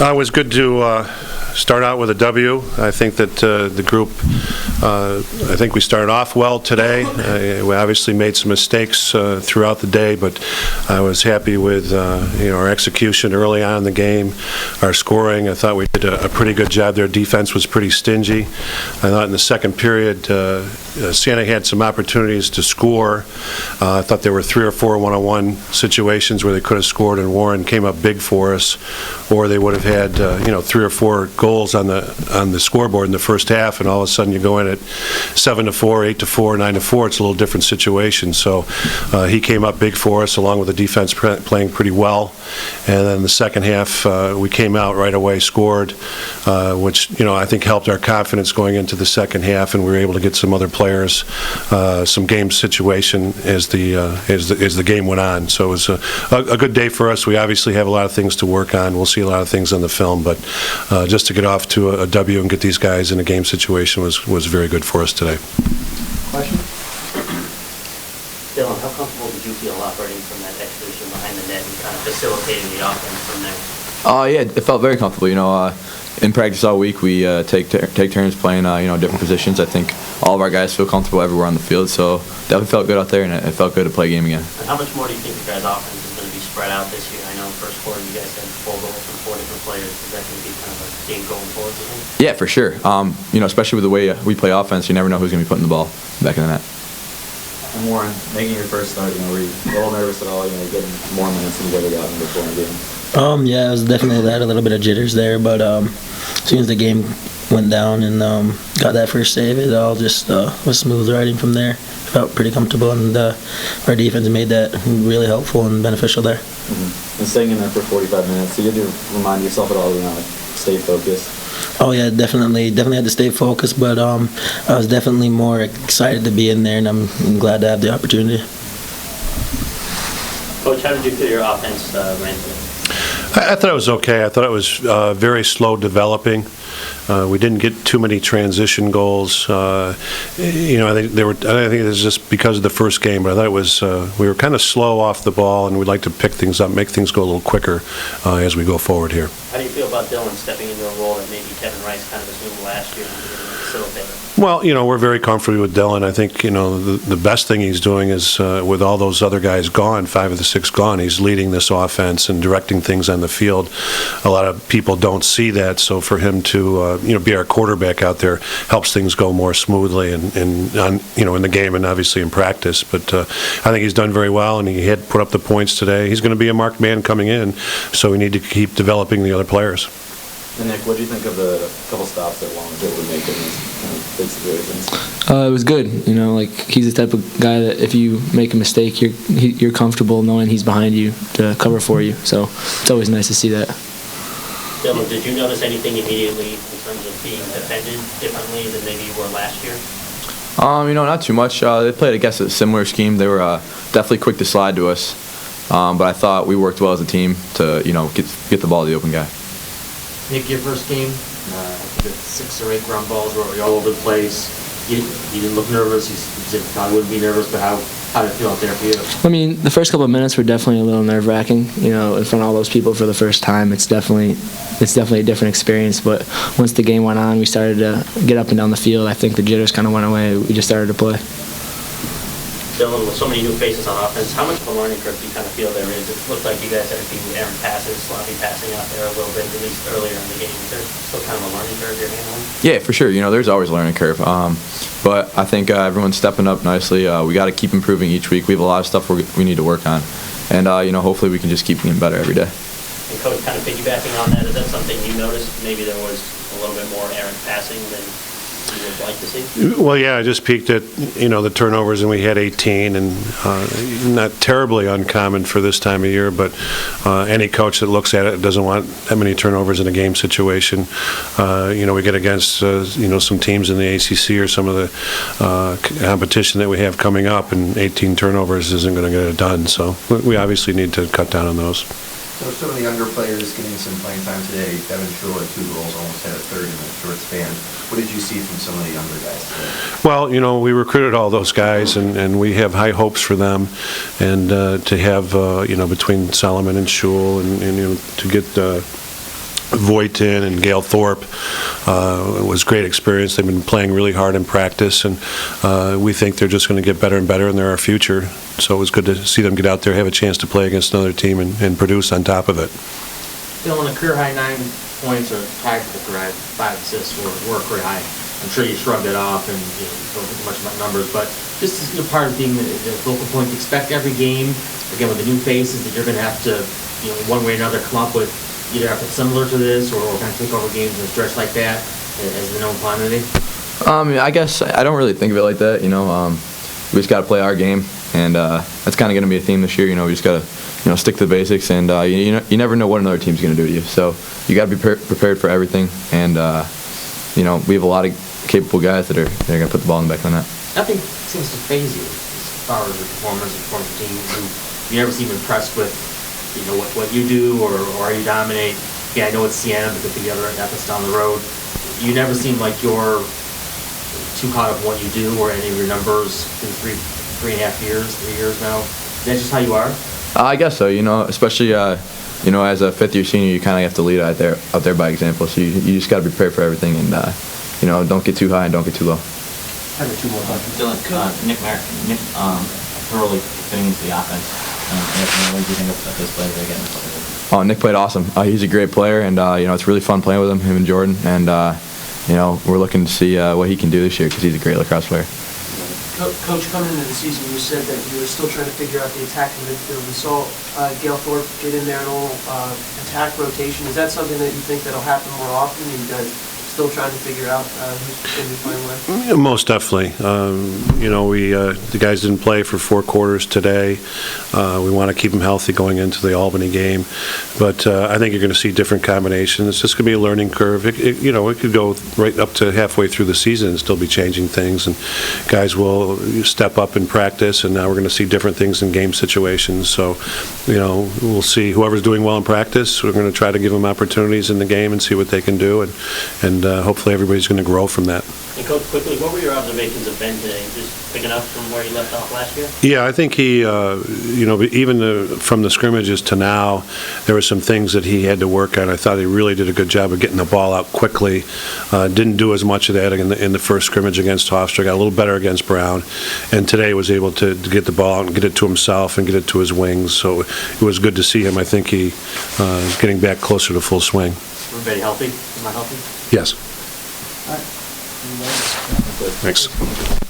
It was good to start out with a W. I think that the group, I think we started off well today. We obviously made some mistakes throughout the day, but I was happy with our execution early on in the game, our scoring. I thought we did a pretty good job. Their defense was pretty stingy. I thought in the second period, Siena had some opportunities to score. I thought there were 3 or 4 one-on-one situations where they could have scored, and Warren came up big for us, or they would have had 3 or 4 goals on the scoreboard in the first half, and all of a sudden you go in at 7-4, 8-4, 9-4. It's a little different situation. So he came up big for us, along with the defense playing pretty well. And then the second half, we came out right away, scored, which I think helped our confidence going into the second half, and we were able to get some other players some game situation as the game went on. So it was a good day for us. We obviously have a lot of things to work on. We'll see a lot of things on the film, but just to get off to a W and get these guys in a game situation was very good for us today. Question? Dylan, how comfortable did you feel operating from that exposition behind the net and kind of facilitating the offense from there? Yeah, it felt very comfortable. In practice all week, we take turns playing different positions. I think all of our guys feel comfortable everywhere on the field, so definitely felt good out there, and it felt good to play a game again. And how much more do you think your guys' offense is going to be spread out this year? I know in the first quarter you guys had 4 goals from 4 different players. Is that going to be kind of a game going forward, do you think? Yeah, for sure. Especially with the way we play offense, you never know who's going to be putting the ball back in the net. And Warren, making your first start, were you a little nervous at all? Getting more minutes than you ever gotten before in a game. Yeah, I was definitely had a little bit of jitters there, but as soon as the game went down and got that first save, it all just was smooth riding from there. Felt pretty comfortable, and our defense made that really helpful and beneficial there. Mm-hmm. And staying in there for 45 minutes, so you had to remind yourself at all, stay focused. Oh yeah, definitely had to stay focused, but I was definitely more excited to be in there, and I'm glad to have the opportunity. Coach, how did you feel your offense ran today? I thought it was okay. I thought it was very slow developing. We didn't get too many transition goals. I think it was just because of the first game, but I thought it was we were kind of slow off the ball, and we'd like to pick things up, make things go a little quicker as we go forward here. How do you feel about Dylan stepping into a role that maybe Kevin Rice kind of assumed last year and facilitator? Well, we're very comfortable with Dylan. I think, the best thing he's doing is, with all those other guys gone, 5 of the 6 gone, he's leading this offense and directing things on the field. A lot of people don't see that, so for him to, be our quarterback out there helps things go more smoothly and in the game and obviously in practice. But I think he's done very well, and he had put up the points today. He's going to be a marked man coming in, so we need to keep developing the other players. And Nick, what do you think of the couple stops that Wallingford would make in these kind of big situations? It was good. He's the type of guy that if you make a mistake, you're comfortable knowing he's behind you to cover for you. So it's always nice to see that. Dylan, did you notice anything immediately in terms of being defended differently than maybe you were last year? Not too much. They played, I guess, a similar scheme. They were definitely quick to slide to us, but I thought we worked well as a team to get the ball to the open guy. Nick, your first game, I think 6 or 8 ground balls were all over the place. You didn't look nervous. You said probably wouldn't be nervous, but how did it feel out there for you? The first couple of minutes were definitely a little nerve-wracking. In front of all those people for the first time, it's definitely a different experience. But once the game went on, we started to get up and down the field. I think the jitters kind of went away. We just started to play. Dylan, with so many new faces on offense, how much of a learning curve do you kind of feel there is? It looked like you guys had a few errant passes, sloppy passing out there a little bit, at least earlier in the game. Is there still kind of a learning curve you're handling? Yeah, for sure. There's always a learning curve. But I think everyone's stepping up nicely. We got to keep improving each week. We have a lot of stuff we need to work on. And, hopefully we can just keep getting better every day. And Coach, kind of piggybacking on that, is that something you noticed? Maybe there was a little bit more errant passing than you would like to see? Well, yeah, I just peeked at, the turnovers, and we had 18, and not terribly uncommon for this time of year, but any coach that looks at it doesn't want that many turnovers in a game situation. We get against, some teams in the ACC or some of the competition that we have coming up, and 18 turnovers isn't going to get it done, so we obviously need to cut down on those. So some of the younger players getting some playing time today. Devin Truitt had 2 goals, almost had a third in a short span. What did you see from some of the younger guys today? Well, we recruited all those guys, and we have high hopes for them. And to have, between Solomon and Schul, and to get Voitin and Gail Thorpe. It was a great experience. They've been playing really hard in practice, and we think they're just going to get better and better, and they're our future. So it was good to see them get out there, have a chance to play against another team, and produce on top of it. Dylan, a career high 9 points or tied for the career high 5 assists were a career high. I'm sure you shrugged it off and don't think much about numbers, but just as part of being the focal point, expect every game, again with the new faces, that you're going to have to, one way or another, come up with either something similar to this or kind of take over games in a stretch like that as the known quantity. I guess I don't really think of it like that. We just got to play our game, and that's kind of going to be a theme this year. We just got to stick to the basics, and you never know what another team's going to do to you. So you got to be prepared for everything, and we have a lot of capable guys that are going to put the ball in the back of the net. Nothing seems to faze you as far as the performers and performing teams. You never seem impressed with what you do or how you dominate. Yeah, I know it's Siena, but could be the other efforts down the road. You never seem like you're too caught up in what you do or any of your numbers through 3 years now. Is that just how you are? I guess so. Especially as a fifth-year senior, you kind of have to lead out there by example. So you just got to be prepared for everything, and don't get too high and don't get too low. I have 2 more questions. Dylan, Nick thoroughly fitting into the offense. What do you think of his play again? Oh, Nick played awesome. He's a great player, and it's really fun playing with him and Jordan. And we're looking to see what he can do this year because he's a great lacrosse player. Coach, coming into the season, you said that you were still trying to figure out the attacking midfield. We saw Gail Thorpe get in there in a little attack rotation. Is that something that you think that'll happen more often? Are you guys still trying to figure out who's going to be playing with? Yeah, most definitely. The guys didn't play for 4 quarters today. We want to keep them healthy going into the Albany game, but I think you're going to see different combinations. It's just going to be a learning curve. It could go right up to halfway through the season and still be changing things, and guys will step up in practice, and now we're going to see different things in game situations. So, we'll see whoever's doing well in practice. We're going to try to give them opportunities in the game and see what they can do, and hopefully everybody's going to grow from that. And Coach, quickly, what were your observations of Ben today? Just picking up from where he left off last year? Yeah, I think he, even from the scrimmages to now, there were some things that he had to work on. I thought he really did a good job of getting the ball out quickly. Didn't do as much of that in the first scrimmage against Hofstra. Got a little better against Brown, and today was able to get the ball out and get it to himself and get it to his wings. So it was good to see him. I think he getting back closer to full swing. Everybody healthy? Am I healthy? Yes. Thanks.